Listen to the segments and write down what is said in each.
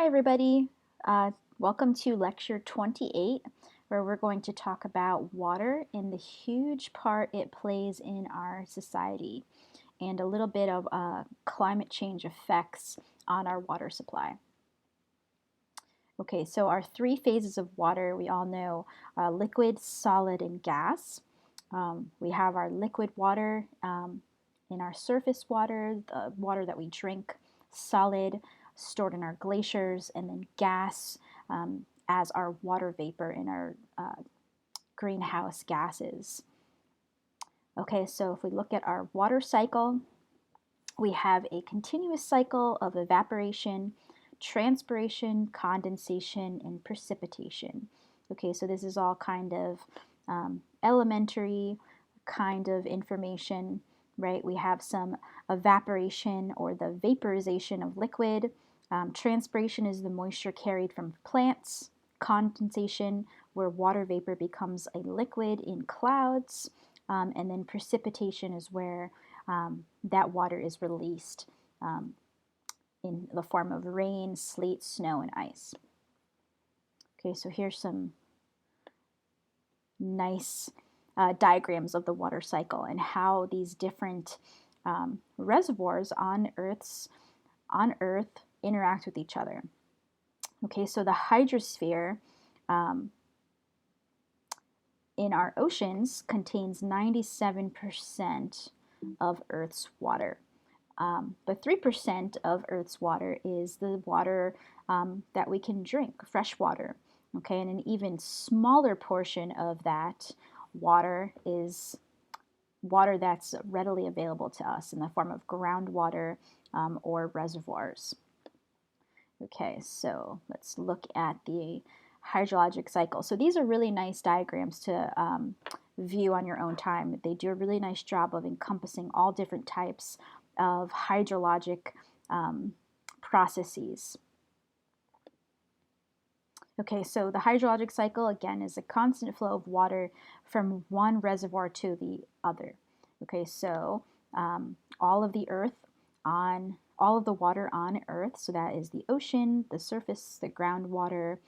Hi, everybody. Welcome to lecture 28, where we're going to talk about water and the huge part it plays in our society and a little bit of climate change effects on our water supply. Okay, so our three phases of water, we all know liquid, solid, and gas. We have our liquid water in our surface water, the water that we drink, solid, stored in our glaciers, and then gas as our water vapor in our greenhouse gases. Okay, so if we look at our water cycle, we have a continuous cycle of evaporation, transpiration, condensation, and precipitation. Okay, so this is all kind of elementary kind of information, right? We have some evaporation or the vaporization of liquid. Transpiration is the moisture carried from plants. Condensation, where water vapor becomes a liquid in clouds. And then precipitation is where that water is released in the form of rain, sleet, snow, and ice. Okay, so here's some nice diagrams of the water cycle and how these different reservoirs on Earth interact with each other. Okay, so the hydrosphere in our oceans contains 97% of Earth's water. But 3% of Earth's water is the water that we can drink, fresh water. Okay, and an even smaller portion of that water is water that's readily available to us in the form of groundwater or reservoirs. Okay, so let's look at the hydrologic cycle. So these are really nice diagrams to view on your own time. They do a really nice job of encompassing all different types of hydrologic processes. Okay, so the hydrologic cycle, again, is a constant flow of water from one reservoir to the other. Okay, so all of the water on Earth, so that is the ocean, the surface, the groundwater,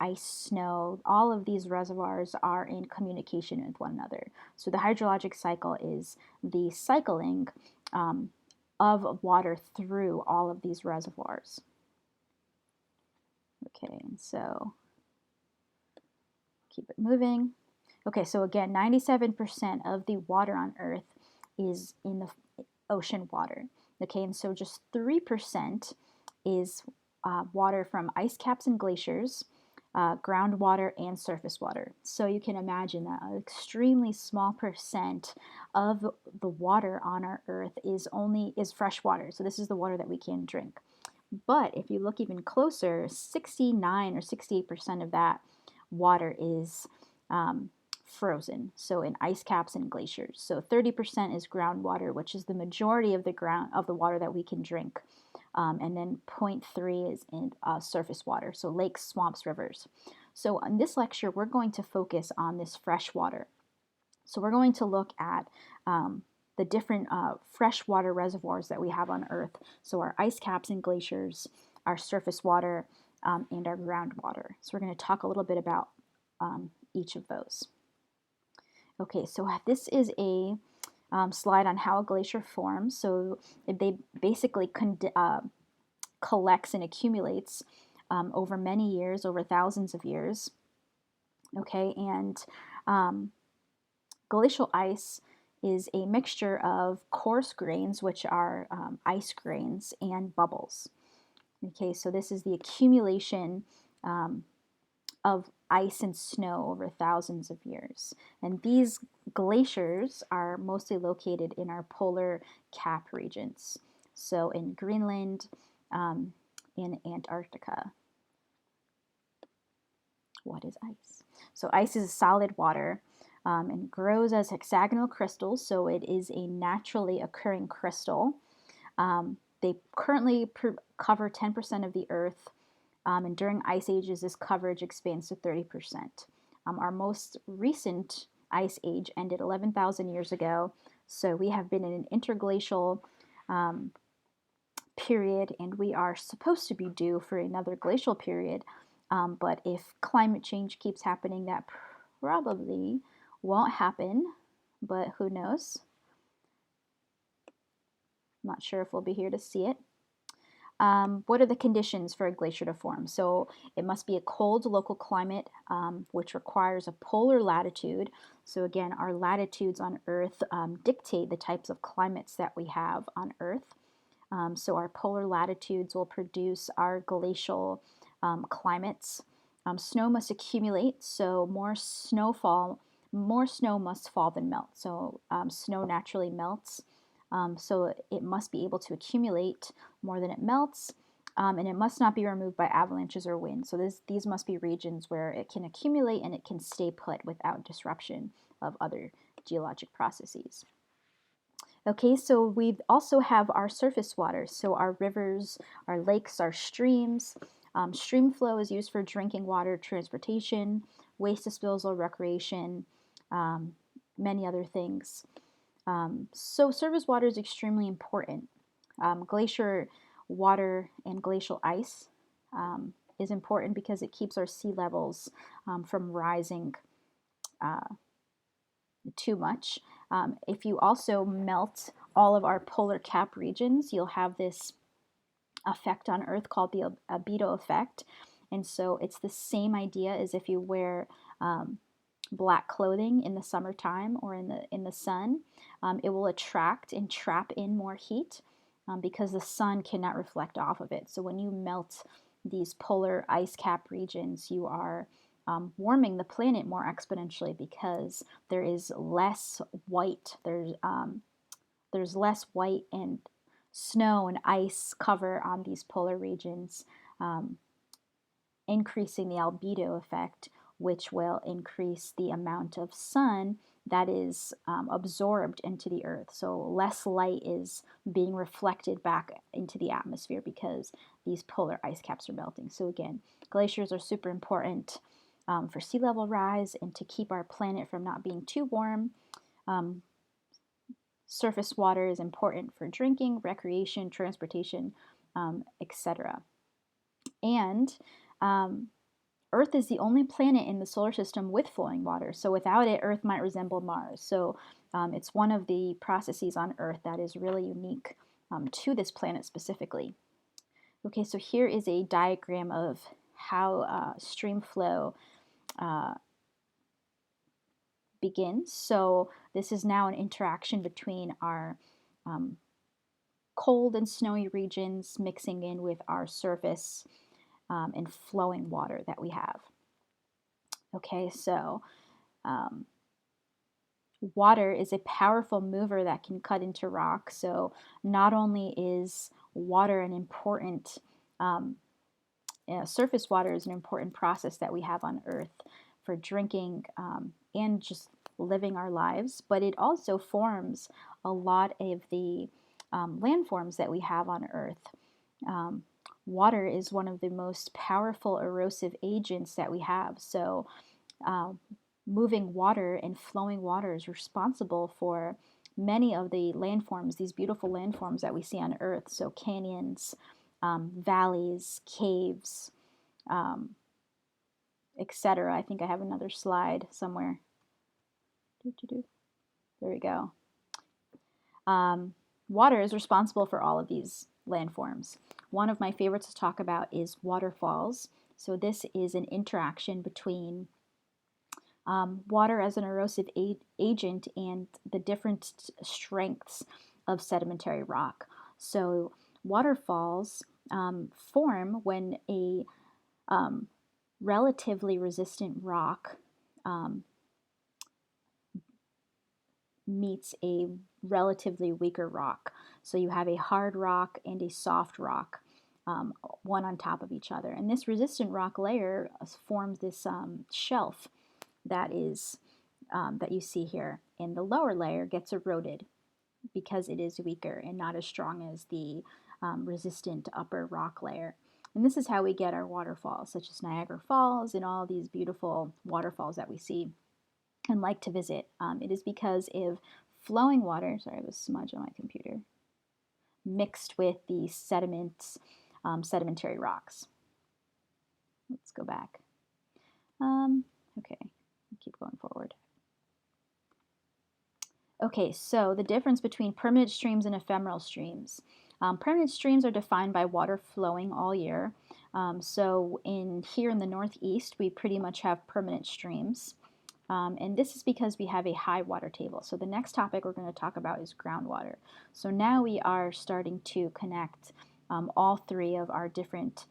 ice, snow, all of these reservoirs are in communication with one another. So the hydrologic cycle is the cycling of water through all of these reservoirs. Okay, and so keep it moving. Okay, so again, 97% of the water on Earth is in the ocean water. Okay, and so just 3% is water from ice caps and glaciers, groundwater, and surface water. So you can imagine that an extremely small percent of the water on our Earth is fresh water. So this is the water that we can drink. But if you look even closer, 69 or 68% of that water is frozen, so in ice caps and glaciers. So 30% is groundwater, which is the majority of the water that we can drink. And then 0.3 is in surface water, so lakes, swamps, rivers. So in this lecture, we're going to focus on this fresh water. So we're going to look at the different freshwater reservoirs that we have on Earth. So our ice caps and glaciers, our surface water, and our groundwater. So we're going to talk a little bit about each of those. Okay, so this is a slide on how a glacier forms. So they basically collects and accumulates over many years, over thousands of years. Okay, and glacial ice is a mixture of coarse grains, which are ice grains, and bubbles. Okay, so this is the accumulation of ice and snow over thousands of years. And these glaciers are mostly located in our polar cap regions. So in Greenland, in Antarctica. What is ice? So ice is solid water and grows as hexagonal crystals, so it is a naturally occurring crystal. They currently cover 10% of the Earth, and during ice ages, this coverage expands to 30%. Our most recent ice age ended 11,000 years ago, so we have been in an interglacial period, and we are supposed to be due for another glacial period. But if climate change keeps happening, that probably won't happen, but who knows? I'm not sure if we'll be here to see it. What are the conditions for a glacier to form? So it must be a cold local climate, which requires a polar latitude. So again, our latitudes on Earth dictate the types of climates that we have on Earth. So our polar latitudes will produce our glacial climates. Snow must accumulate, so more snow must fall than melt. So snow naturally melts. So it must be able to accumulate more than it melts, and it must not be removed by avalanches or wind. So these must be regions where it can accumulate and it can stay put without disruption of other geologic processes. Okay, so we also have our surface waters, so our rivers, our lakes, our streams. Stream flow is used for drinking water, transportation, waste disposal, recreation, many other things. So surface water is extremely important. Glacier water and glacial ice is important because it keeps our sea levels from rising too much. If you also melt all of our polar cap regions, you'll have this effect on Earth called the albedo effect. And so it's the same idea as if you wear black clothing in the summertime or in the sun. It will attract and trap in more heat because the sun cannot reflect off of it. So when you melt these polar ice cap regions, you are warming the planet more exponentially because there is less white. There's less white and snow and ice cover on these polar regions, increasing the albedo effect, which will increase the amount of sun that is absorbed into the earth. So less light is being reflected back into the atmosphere because these polar ice caps are melting. So again, glaciers are super important for sea level rise and to keep our planet from not being too warm. Surface water is important for drinking, recreation, transportation, etc. And Earth is the only planet in the solar system with flowing water. So without it, Earth might resemble Mars. So it's one of the processes on Earth that is really unique to this planet specifically. Okay, so here is a diagram of how stream flow begins. So this is now an interaction between our cold and snowy regions mixing in with our surface and flowing water that we have. Okay, so water is a powerful mover that can cut into rock. So not only is water an important, surface water is an important process that we have on Earth for drinking and just living our lives, but it also forms a lot of the landforms that we have on Earth. Water is one of the most powerful erosive agents that we have. So moving water and flowing water is responsible for many of the landforms, these beautiful landforms that we see on Earth. So canyons, valleys, caves, etc. I think I have another slide somewhere. There we go. Water is responsible for all of these landforms. One of my favorites to talk about is waterfalls. So this is an interaction between water as an erosive agent and the different strengths of sedimentary rock. So waterfalls form when a relatively resistant rock meets a relatively weaker rock. So you have a hard rock and a soft rock, one on top of each other. And this resistant rock layer forms this shelf that is that you see here. And the lower layer gets eroded because it is weaker and not as strong as the resistant upper rock layer. And this is how we get our waterfalls, such as Niagara Falls and all these beautiful waterfalls that we see and like to visit. It is because of flowing water. Sorry, I have a smudge on my computer. mixed with the sediments, sedimentary rocks. Let's go back. Okay, keep going forward. Okay, so the difference between permanent streams and ephemeral streams. Permanent streams are defined by water flowing all year. So here in the Northeast, we pretty much have permanent streams. And this is because we have a high water table. So the next topic we're going to talk about is groundwater. So now we are starting to connect all three of our different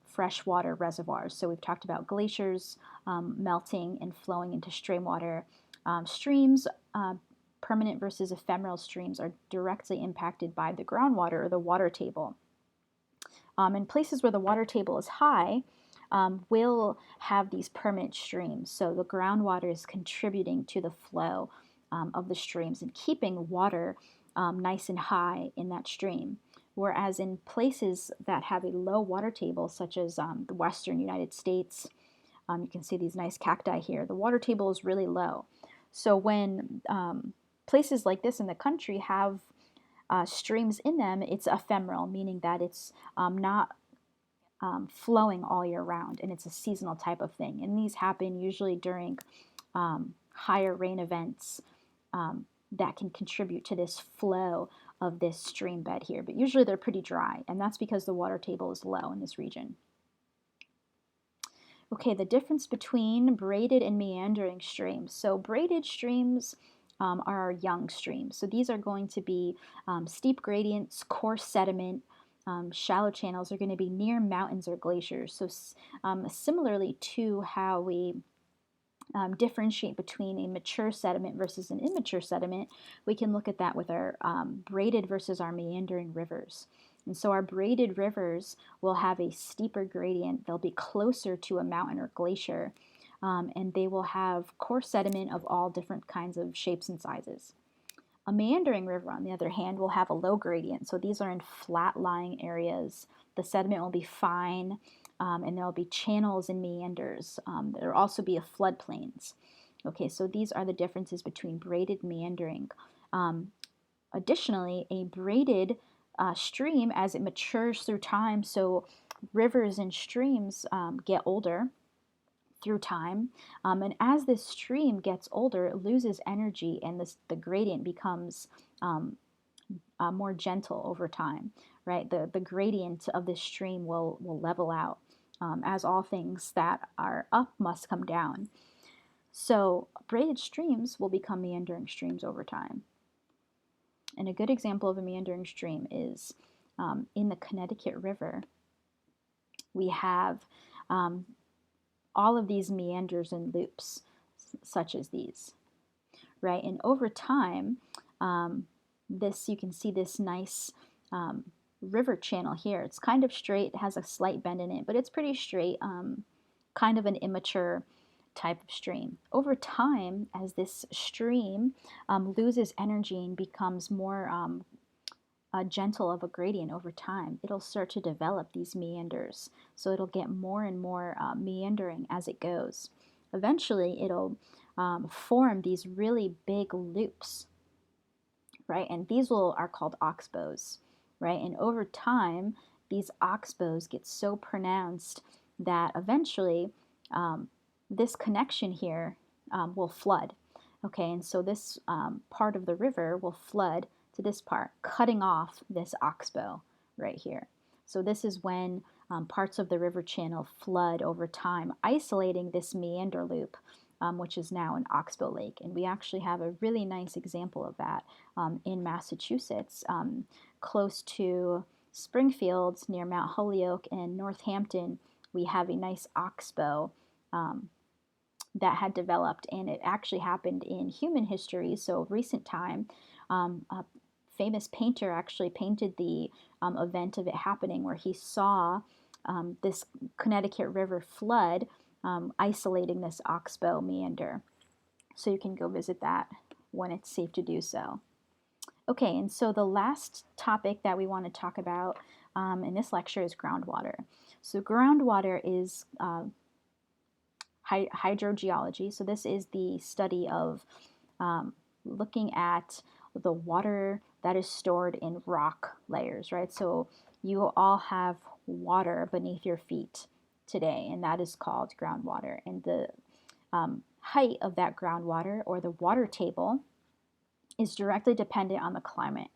freshwater reservoirs. So we've talked about glaciers melting and flowing into streamwater. Streams, permanent versus ephemeral streams, are directly impacted by the groundwater or the water table. In places where the water table is high, will have these permanent streams. So the groundwater is contributing to the flow of the streams and keeping water nice and high in that stream. Whereas in places that have a low water table, such as the western United States, you can see these nice cacti here, the water table is really low. So when places like this in the country have streams in them, it's ephemeral, meaning that it's not flowing all year round, and it's a seasonal type of thing. And these happen usually during higher rain events that can contribute to this flow of this stream bed here. But usually they're pretty dry, and that's because the water table is low in this region. Okay, the difference between braided and meandering streams. So braided streams are young streams. So these are going to be steep gradients, coarse sediment. Shallow channels are going to be near mountains or glaciers. So similarly to how we differentiate between a mature sediment versus an immature sediment, we can look at that with our braided versus our meandering rivers. And so our braided rivers will have a steeper gradient. They'll be closer to a mountain or glacier, and they will have coarse sediment of all different kinds of shapes and sizes. A meandering river, on the other hand, will have a low gradient. So these are in flat-lying areas. The sediment will be fine, and there will be channels and meanders. There will also be floodplains. Okay, so these are the differences between braided and meandering. Additionally, a braided stream, as it matures through time, so rivers and streams get older through time, and as this stream gets older, it loses energy, and the gradient becomes more gentle over time, right? The gradient of this stream will level out, as all things that are up must come down. So braided streams will become meandering streams over time. And a good example of a meandering stream is in the Connecticut River. We have all of these meanders and loops, such as these, right? And over time, you can see this nice river channel here. It's kind of straight, it has a slight bend in it, but it's pretty straight, kind of an immature type of stream. Over time, as this stream loses energy and becomes more gentle of a gradient over time, it'll start to develop these meanders. So it'll get more and more meandering as it goes. Eventually, it'll form these really big loops, right? And these are called oxbows, right? And over time, these oxbows get so pronounced that eventually this connection here will flood. Okay, and so this part of the river will flood to this part, cutting off this oxbow right here. So this is when parts of the river channel flood over time, isolating this meander loop, which is now an oxbow lake. And we actually have a really nice example of that in Massachusetts, close to Springfield, near Mount Holyoke and Northampton. We have a nice oxbow that had developed, and it actually happened in human history, so recent time. A famous painter actually painted the event of it happening, where he saw this Connecticut River flood, isolating this oxbow meander. So you can go visit that when it's safe to do so. Okay, and so the last topic that we want to talk about in this lecture is groundwater. So groundwater is hydrogeology. So this is the study of looking at the water that is stored in rock layers, right? So you all have water beneath your feet today, and that is called groundwater. And the height of that groundwater, or the water table, is directly dependent on the climate.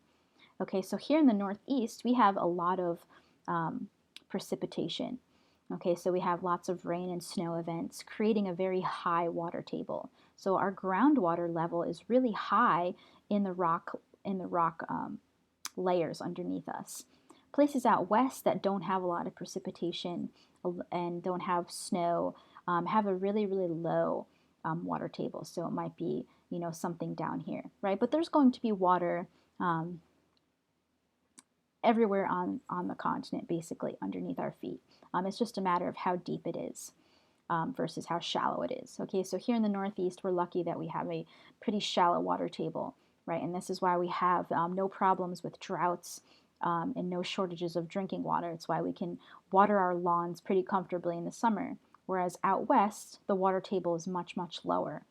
Okay, so here in the Northeast, we have a lot of precipitation. Okay, so we have lots of rain and snow events, creating a very high water table. So our groundwater level is really high in the rock layers underneath us. Places out west that don't have a lot of precipitation and don't have snow have a really, really low water table. So it might be, something down here, right? But there's going to be water everywhere on the continent, basically, underneath our feet. It's just a matter of how deep it is versus how shallow it is. Okay, so here in the Northeast, we're lucky that we have a pretty shallow water table, right? And this is why we have no problems with droughts and no shortages of drinking water. It's why we can water our lawns pretty comfortably in the summer. Whereas out west, the water table is much, much lower.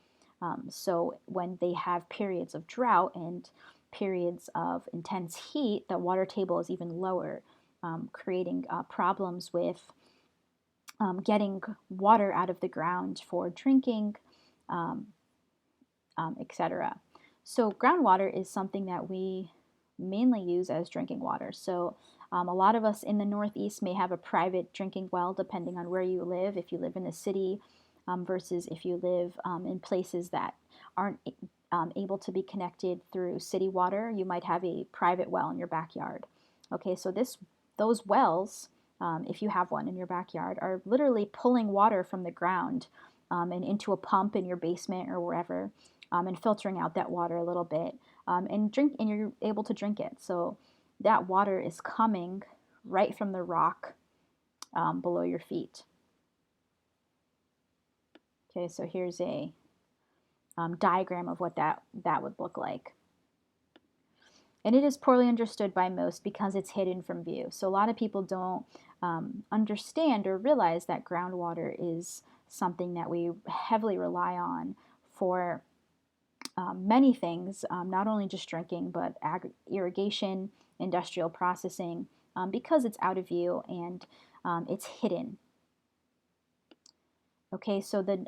So when they have periods of drought and periods of intense heat, the water table is even lower, creating problems with getting water out of the ground for drinking, etc. So groundwater is something that we mainly use as drinking water. So a lot of us in the Northeast may have a private drinking well, depending on where you live. If you live in the city versus if you live in places that aren't able to be connected through city water, you might have a private well in your backyard. Okay, so those wells, if you have one in your backyard, are literally pulling water from the ground and into a pump in your basement or wherever, and filtering out that water a little bit, and you're able to drink it. So that water is coming right from the rock below your feet. Okay, so here's a diagram of what that would look like. And it is poorly understood by most because it's hidden from view. So a lot of people don't understand or realize that groundwater is something that we heavily rely on for many things, not only just drinking, but irrigation, industrial processing, because it's out of view and it's hidden. Okay, so the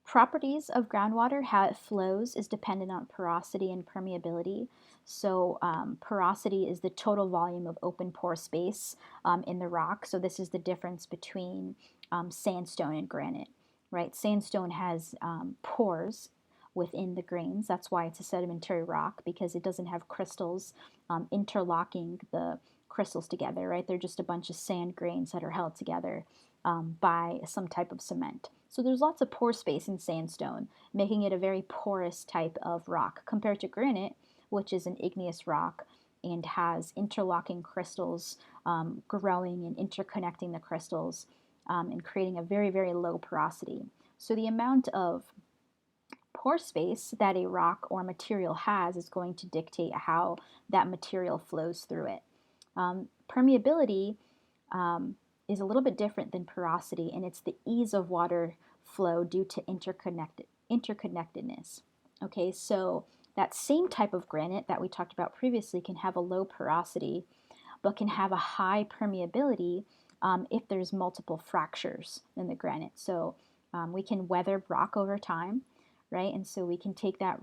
properties of groundwater, how it flows, is dependent on porosity and permeability. So porosity is the total volume of open pore space in the rock. So this is the difference between sandstone and granite, right? Sandstone has pores within the grains. That's why it's a sedimentary rock, because it doesn't have crystals interlocking the crystals together, right? They're just a bunch of sand grains that are held together by some type of cement. So there's lots of pore space in sandstone, making it a very porous type of rock compared to granite, which is an igneous rock and has interlocking crystals growing and interconnecting the crystals and creating a very, very low porosity. So the amount of pore space that a rock or material has is going to dictate how that material flows through it. Permeability is a little bit different than porosity, and it's the ease of water flow due to interconnectedness. Okay, so that same type of granite that we talked about previously can have a low porosity, but can have a high permeability if there's multiple fractures in the granite. So we can weather rock over time, right? And so we can take that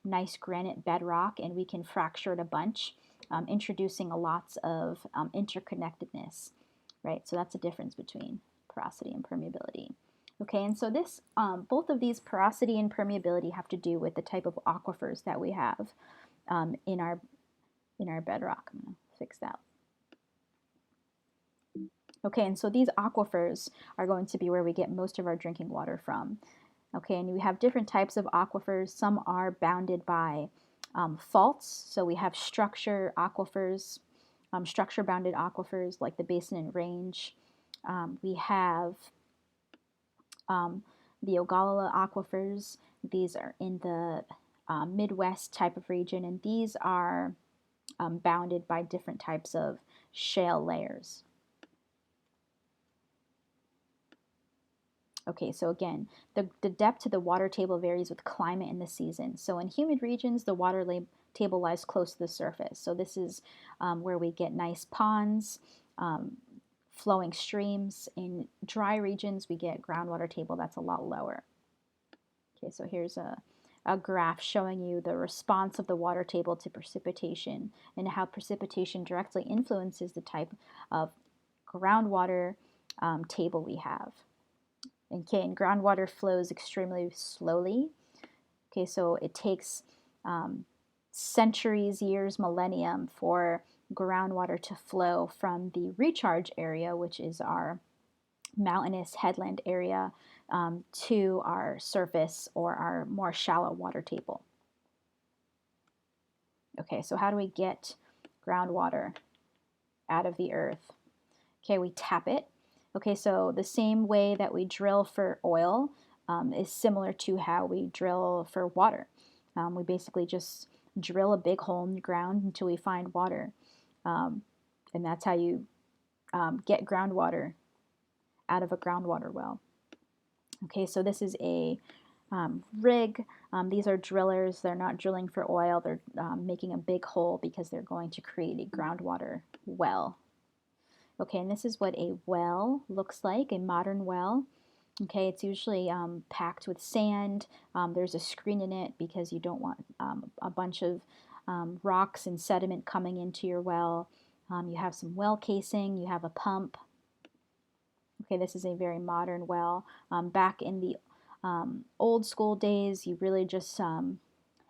nice granite bedrock and we can fracture it a bunch, introducing a lots of interconnectedness. Right, so that's a difference between porosity and permeability. Okay, and so this, both of these, porosity and permeability, have to do with the type of aquifers that we have in our bedrock. I'm going to fix that. Okay, and so these aquifers are going to be where we get most of our drinking water from. Okay, and we have different types of aquifers. Some are bounded by faults, so we have structure aquifers. Structure-bounded aquifers like the Basin and Range. We have the Ogallala aquifers. These are in the Midwest type of region, and these are bounded by different types of shale layers. Okay, so again, the depth to the water table varies with climate and the season. So in humid regions, the table lies close to the surface. So this is where we get nice ponds, um, flowing streams. In dry regions, we get groundwater table that's a lot lower. Okay, so here's a graph showing you the response of the water table to precipitation and how precipitation directly influences the type of groundwater table we have. Okay, and groundwater flows extremely slowly. Okay, so it takes um, centuries, years, millennium for groundwater to flow from the recharge area, which is our mountainous headland area, to our surface or our more shallow water table. Okay, so how do we get groundwater out of the earth? Okay, we tap it. Okay, so the same way that we drill for oil is similar to how we drill for water. We basically just drill a big hole in the ground until we find water. Um, and that's how you get groundwater out of a groundwater well. Okay, so this is a rig. These are drillers. They're not drilling for oil. They're making a big hole because they're going to create a groundwater well. Okay, and this is what a well looks like, a modern well. Okay, it's usually packed with sand. There's a screen in it because you don't want a bunch of rocks and sediment coming into your well. You have some well casing, you have a pump. Okay, this is a very modern well. Back in the old school days, you really just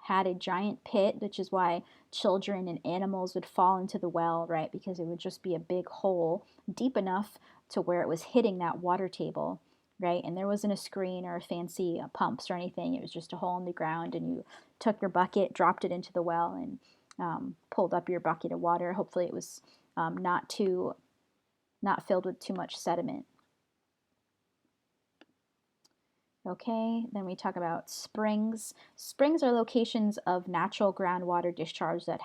had a giant pit, which is why children and animals would fall into the well, right? Because it would just be a big hole deep enough to where it was hitting that water table, right? And there wasn't a screen or a fancy pumps or anything. It was just a hole in the ground, and you took your bucket, dropped it into the well, and pulled up your bucket of water. Hopefully, it was not filled with too much sediment. Okay, then we talk about springs. Springs are locations of natural groundwater discharge that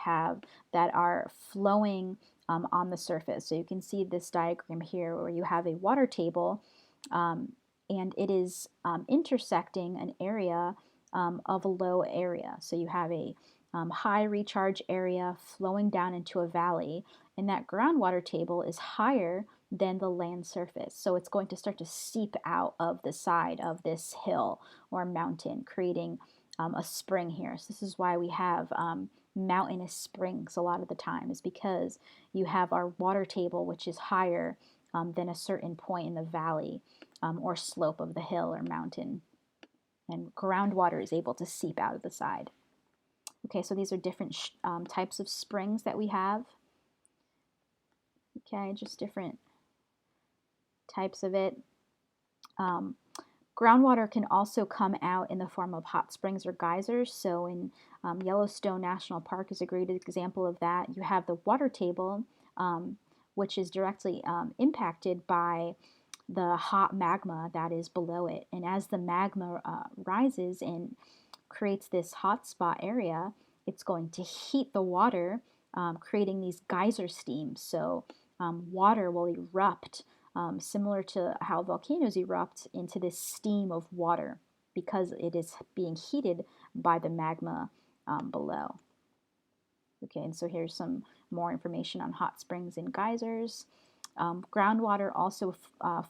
are flowing on the surface. So you can see this diagram here where you have a water table um, and it is intersecting an area of a low area. So you have a high recharge area flowing down into a valley, and that groundwater table is higher than the land surface. So it's going to start to seep out of the side of this hill or mountain, creating a spring here. So this is why we have mountainous springs a lot of the time, is because you have our water table, which is higher than a certain point in the valley or slope of the hill or mountain. And groundwater is able to seep out of the side. Okay, so these are different types of springs that we have. Okay, just different types of it. Groundwater can also come out in the form of hot springs or geysers. So in Yellowstone National Park is a great example of that. You have the water table, which is directly impacted by the hot magma that is below it. And as the magma rises and creates this hot spot area, it's going to heat the water, creating these geyser steams. So water will erupt, similar to how volcanoes erupt, into this steam of water because it is being heated by the magma below. Okay, and so here's some more information on hot springs and geysers. Groundwater also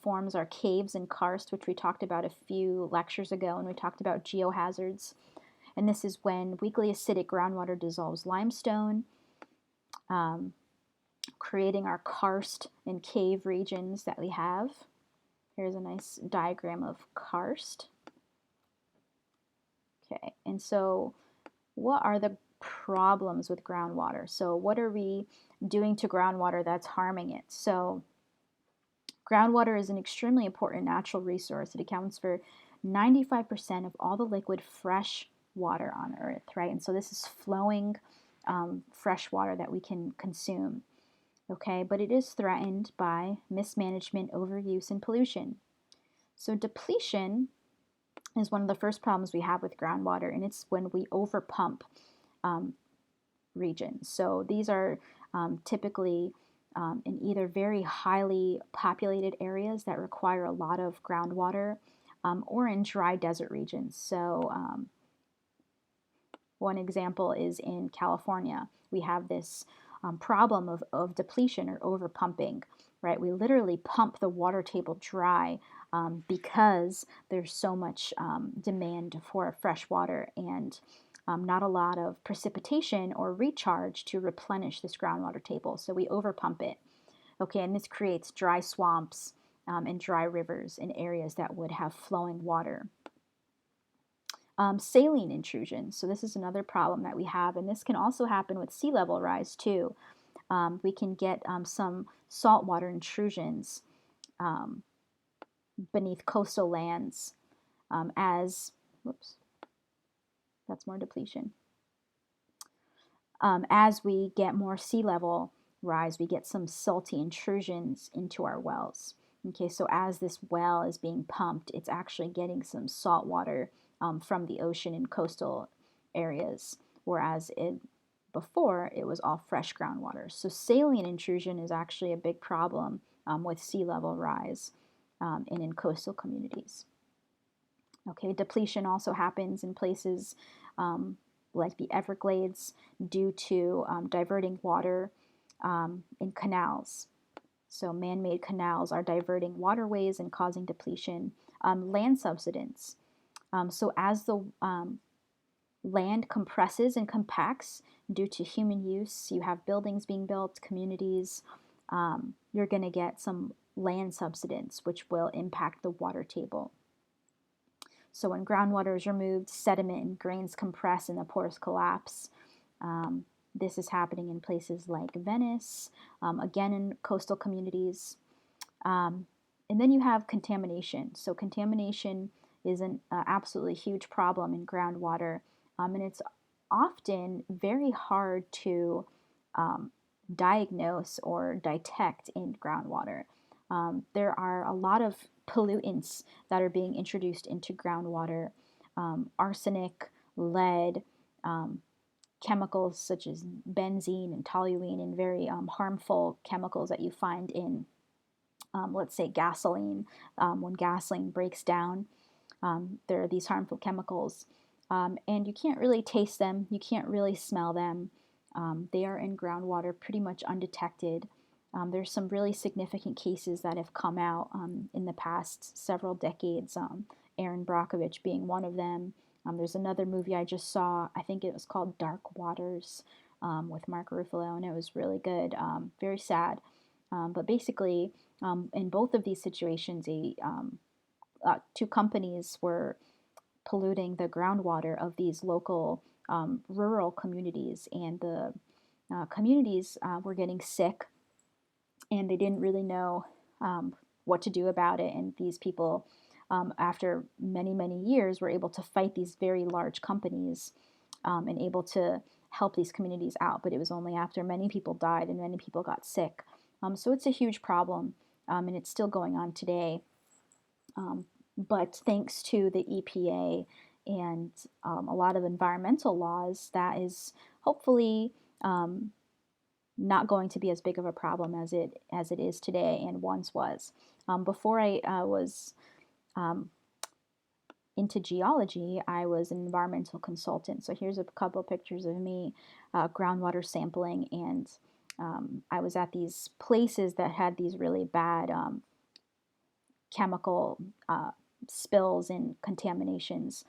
forms our caves and karst, which we talked about a few lectures ago, and we talked about geohazards. And this is when weakly acidic groundwater dissolves limestone, creating our karst and cave regions that we have. Here's a nice diagram of karst. Okay, and so what are the problems with groundwater? So what are we doing to groundwater that's harming it? So groundwater is an extremely important natural resource. It accounts for 95% of all the liquid fresh water on Earth, right? And so this is flowing fresh water that we can consume, okay? But it is threatened by mismanagement, overuse, and pollution. So depletion is one of the first problems we have with groundwater, and it's when we overpump regions. So these are typically in either very highly populated areas that require a lot of groundwater, or in dry desert regions. So one example is in California. We have this problem of depletion or overpumping, right? We literally pump the water table dry because there's so much demand for fresh water and not a lot of precipitation or recharge to replenish this groundwater table. So we overpump it. Okay, and this creates dry swamps and dry rivers in areas that would have flowing water. Saline intrusion. So this is another problem that we have, and this can also happen with sea level rise too. We can get some saltwater intrusions beneath coastal lands whoops, that's more depletion. As we get more sea level rise, we get some salty intrusions into our wells. Okay, so as this well is being pumped, it's actually getting some salt water from the ocean and coastal areas, whereas before it was all fresh groundwater. So saline intrusion is actually a big problem with sea level rise and in coastal communities. Okay, depletion also happens in places like the Everglades due to diverting water in canals. So man-made canals are diverting waterways and causing depletion. Land subsidence. So as the land compresses and compacts due to human use, you have buildings being built, communities, you're going to get some land subsidence, which will impact the water table. So when groundwater is removed, sediment and grains compress and the pores collapse. This is happening in places like Venice, again in coastal communities. And then you have contamination. So contamination is an absolutely huge problem in groundwater, and it's often very hard to diagnose or detect in groundwater. There are a lot of pollutants that are being introduced into groundwater, arsenic, lead, chemicals such as benzene and toluene, and very harmful chemicals that you find in, let's say, gasoline. When gasoline breaks down, there are these harmful chemicals, and you can't really taste them, you can't really smell them. They are in groundwater pretty much undetected. There's some really significant cases that have come out in the past several decades, Erin Brockovich being one of them. There's another movie I just saw, I think it was called Dark Waters, with Mark Ruffalo, and it was really good, very sad. But basically, in both of these situations, two companies were polluting the groundwater of these local rural communities, and the communities were getting sick, and they didn't really know what to do about it. And these people, after many, many years, were able to fight these very large companies and able to help these communities out. But it was only after many people died and many people got sick. So it's a huge problem, and it's still going on today. But thanks to the EPA and a lot of environmental laws, that is hopefully not going to be as big of a problem as it is today and once was. Before I was into geology, I was an environmental consultant. So here's a couple pictures of me groundwater sampling, and I was at these places that had these really bad chemical spills and contaminations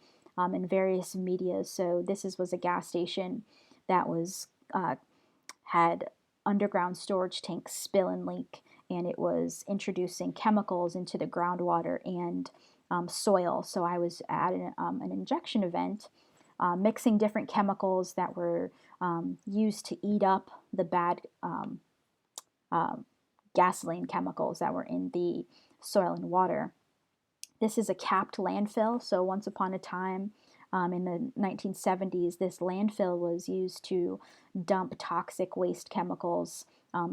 in various media. So this was a gas station that was had underground storage tanks spill and leak, and it was introducing chemicals into the groundwater and soil. So I was at an injection event, mixing different chemicals that were used to eat up the bad gasoline chemicals that were in the soil and water. This is a capped landfill. So once upon a time, in the 1970s, this landfill was used to dump toxic waste chemicals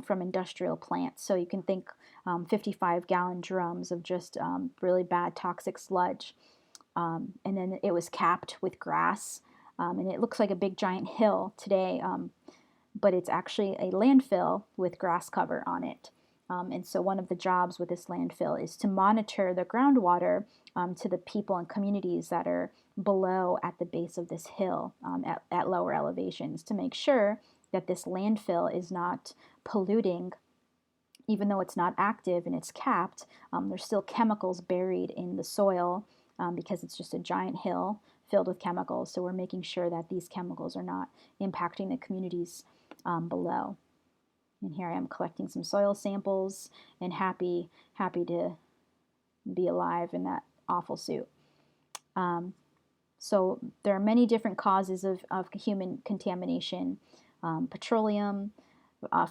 from industrial plants. So you can think 55-gallon drums of just really bad toxic sludge. And then it was capped with grass. And it looks like a big giant hill today, but it's actually a landfill with grass cover on it. And so one of the jobs with this landfill is to monitor the groundwater to the people and communities that are below at the base of this hill at lower elevations to make sure that this landfill is not polluting. Even though it's not active and it's capped, there's still chemicals buried in the soil because it's just a giant hill filled with chemicals. So we're making sure that these chemicals are not impacting the communities below. And here I am collecting some soil samples and happy to be alive in that awful suit. So there are many different causes of human contamination: petroleum,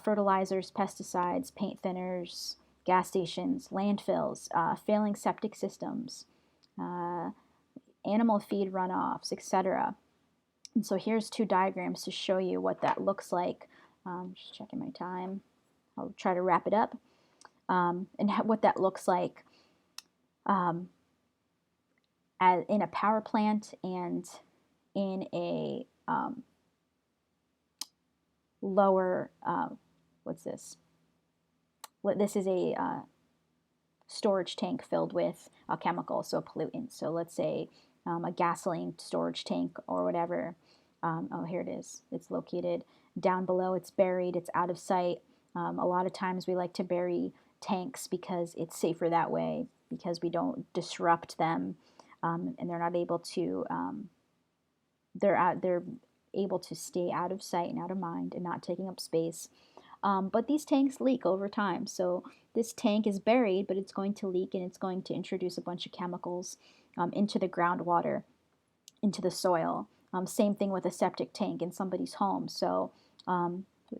fertilizers, pesticides, paint thinners, gas stations, landfills, failing septic systems, animal feed runoffs, etc. And so here's two diagrams to show you what that looks like. Just checking my time. I'll try to wrap it up. And what that looks like in a power plant and in a lower, what's this? This is a storage tank filled with a chemical, so a pollutant. So let's say a gasoline storage tank or whatever. Oh, here it is. It's located down below. It's buried. It's out of sight. A lot of times we like to bury tanks because it's safer that way, because we don't disrupt them, and they're not able to. They're able to stay out of sight and out of mind and not taking up space. But these tanks leak over time. So this tank is buried, but it's going to leak and it's going to introduce a bunch of chemicals into the groundwater, into the soil. Same thing with a septic tank in somebody's home. So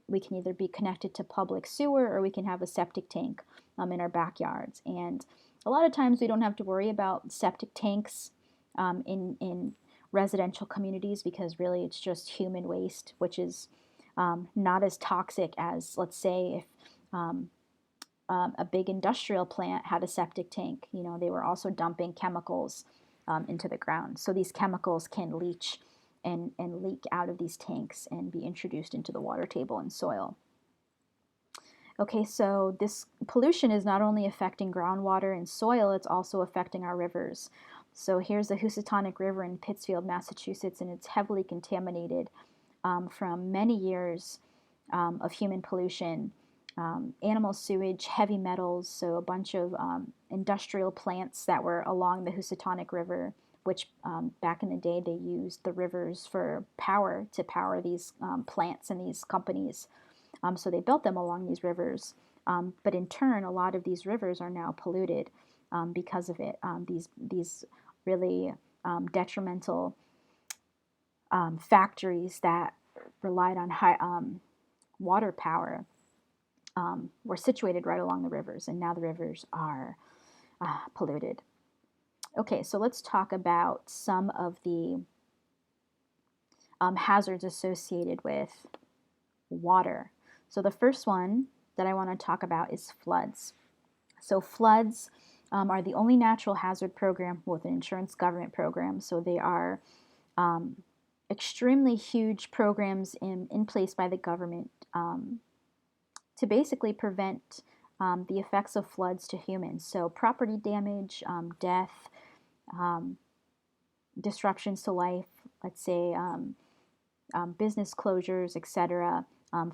we can either be connected to public sewer or we can have a septic tank in our backyards. And a lot of times we don't have to worry about septic tanks in residential communities because really it's just human waste, which is not as toxic as, let's say, if a big industrial plant had a septic tank. You know, they were also dumping chemicals into the ground. So these chemicals can leach and leak out of these tanks and be introduced into the water table and soil. Okay, so this pollution is not only affecting groundwater and soil, it's also affecting our rivers. So here's the Housatonic River in Pittsfield, Massachusetts, and it's heavily contaminated from many years of human pollution, animal sewage, heavy metals, so a bunch of industrial plants that were along the Housatonic River, which back in the day they used the rivers for power to power these plants and these companies. So they built them along these rivers. But in turn, a lot of these rivers are now polluted because of it. These really detrimental factories that relied on high water power were situated right along the rivers, and now the rivers are polluted. Okay, so let's talk about some of the hazards associated with water. So the first one that I want to talk about is floods. So floods are the only natural hazard program with an insurance government program. So they are extremely huge programs in place by the government to basically prevent the effects of floods to humans. So property damage, death, disruptions to life, let's say business closures, etc.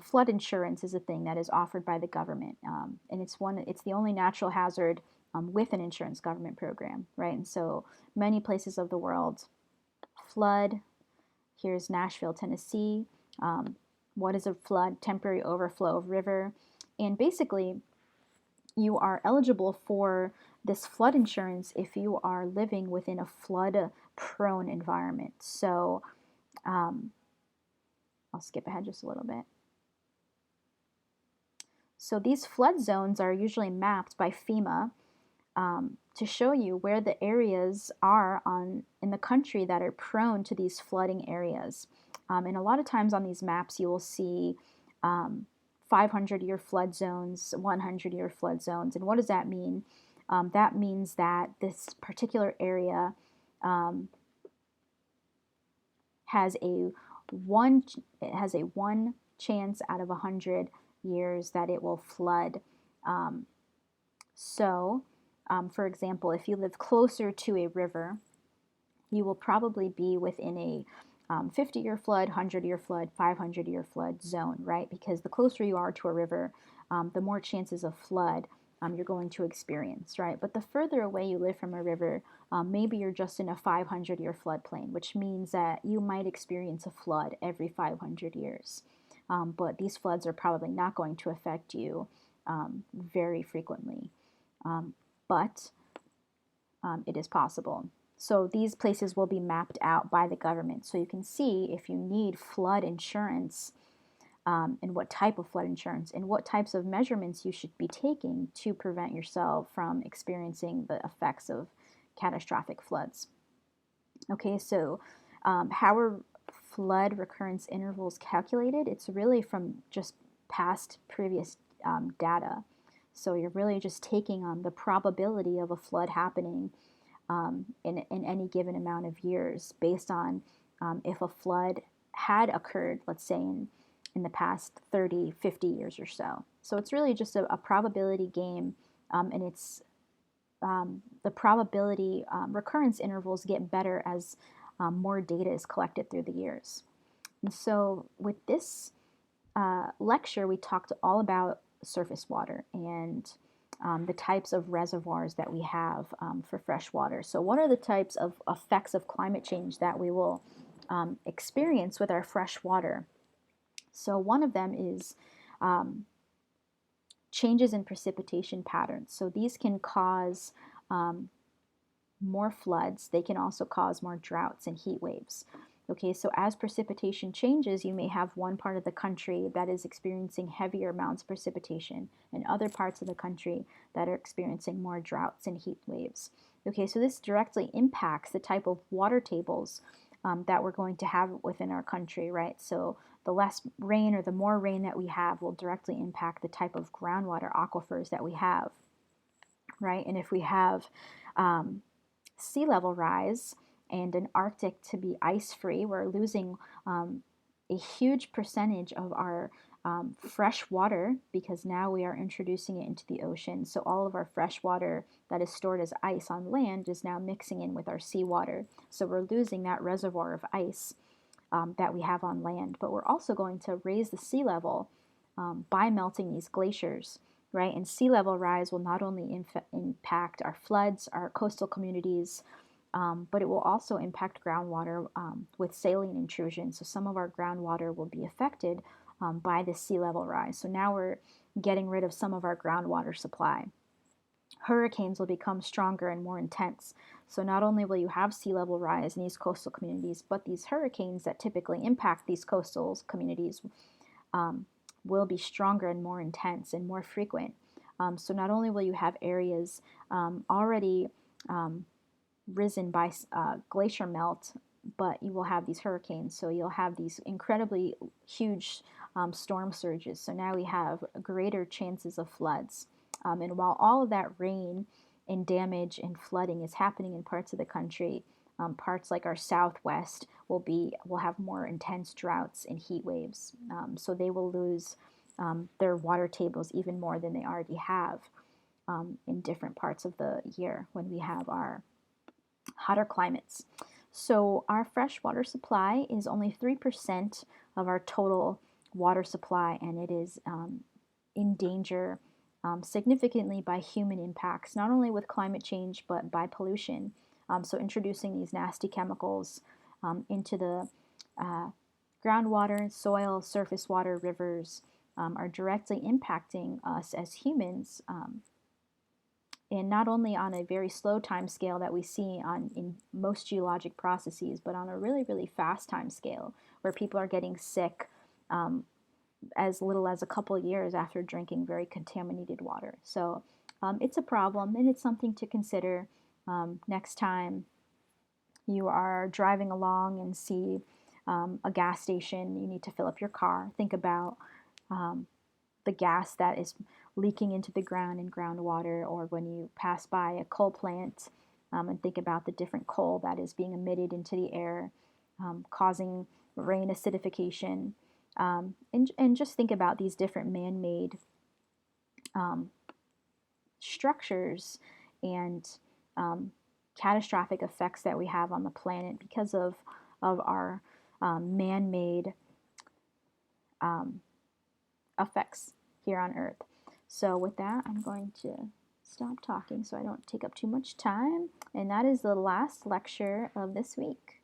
Flood insurance is a thing that is offered by the government, and it's the only natural hazard with an insurance government program, right? And so many places of the world flood. Here's Nashville, Tennessee. What is a flood? Temporary overflow of river. And basically, you are eligible for this flood insurance if you are living within a flood-prone environment. So I'll skip ahead just a little bit. So these flood zones are usually mapped by FEMA to show you where the areas are in the country that are prone to these flooding areas. And a lot of times on these maps you will see 500-year flood zones, 100-year flood zones. And what does that mean? That means that this particular area has a one chance out of 100 years that it will flood So, for example, if you live closer to a river, you will probably be within a 50-year flood, 100-year flood, 500-year flood zone, right? Because the closer you are to a river, the more chances of flood you're going to experience, right? But the further away you live from a river, maybe you're just in a 500-year floodplain, which means that you might experience a flood every 500 years. But these floods are probably not going to affect you very frequently. But it is possible. So these places will be mapped out by the government. So you can see if you need flood insurance and what type of flood insurance and what types of measurements you should be taking to prevent yourself from experiencing the effects of catastrophic floods. Okay, so how are flood recurrence intervals calculated? It's really from just past previous data. So you're really just taking on the probability of a flood happening in any given amount of years based on if a flood had occurred, let's say in the past 30, 50 years or so. So it's really just a probability game, and it's the probability recurrence intervals get better as more data is collected through the years. And so with this lecture, we talked all about surface water and the types of reservoirs that we have for fresh water. So what are the types of effects of climate change that we will experience with our fresh water? So one of them is changes in precipitation patterns. So these can cause more floods. They can also cause more droughts and heat waves. Okay, so as precipitation changes, you may have one part of the country that is experiencing heavier amounts of precipitation and other parts of the country that are experiencing more droughts and heat waves. Okay, so this directly impacts the type of water tables that we're going to have within our country, right? So the less rain or the more rain that we have will directly impact the type of groundwater aquifers that we have, right? And if we have sea level rise and an Arctic to be ice-free, we're losing a huge percentage of our fresh water because now we are introducing it into the ocean. So all of our fresh water that is stored as ice on land is now mixing in with our seawater. So we're losing that reservoir of ice that we have on land. But we're also going to raise the sea level by melting these glaciers, right? And sea level rise will not only impact our floods, our coastal communities, but it will also impact groundwater with saline intrusion. So some of our groundwater will be affected by the sea level rise. So now we're getting rid of some of our groundwater supply. Hurricanes will become stronger and more intense. So not only will you have sea level rise in these coastal communities, but these hurricanes that typically impact these coastal communities will be stronger and more intense and more frequent. So not only will you have areas already risen by glacier melt, but you will have these hurricanes. So you'll have these incredibly huge storm surges. So now we have greater chances of floods. And while all of that rain and damage and flooding is happening in parts of the country, parts like our southwest will have more intense droughts and heat waves. So they will lose their water tables even more than they already have in different parts of the year when we have our hotter climates. So our fresh water supply is only 3% of our total water supply, and it is in danger significantly by human impacts, not only with climate change, but by pollution. So introducing these nasty chemicals into the groundwater, soil, surface water, rivers are directly impacting us as humans, and not only on a very slow time scale that we see in most geologic processes, but on a really, really fast time scale where people are getting sick as little as a couple years after drinking very contaminated water. So it's a problem, and it's something to consider next time you are driving along and see a gas station. You need to fill up your car. Think about the gas that is leaking into the ground and groundwater, or when you pass by a coal plant and think about the different coal that is being emitted into the air, causing rain acidification. And just think about these different man-made structures and catastrophic effects that we have on the planet because of our man-made effects here on Earth. So with that, I'm going to stop talking so I don't take up too much time. And that is the last lecture of this week.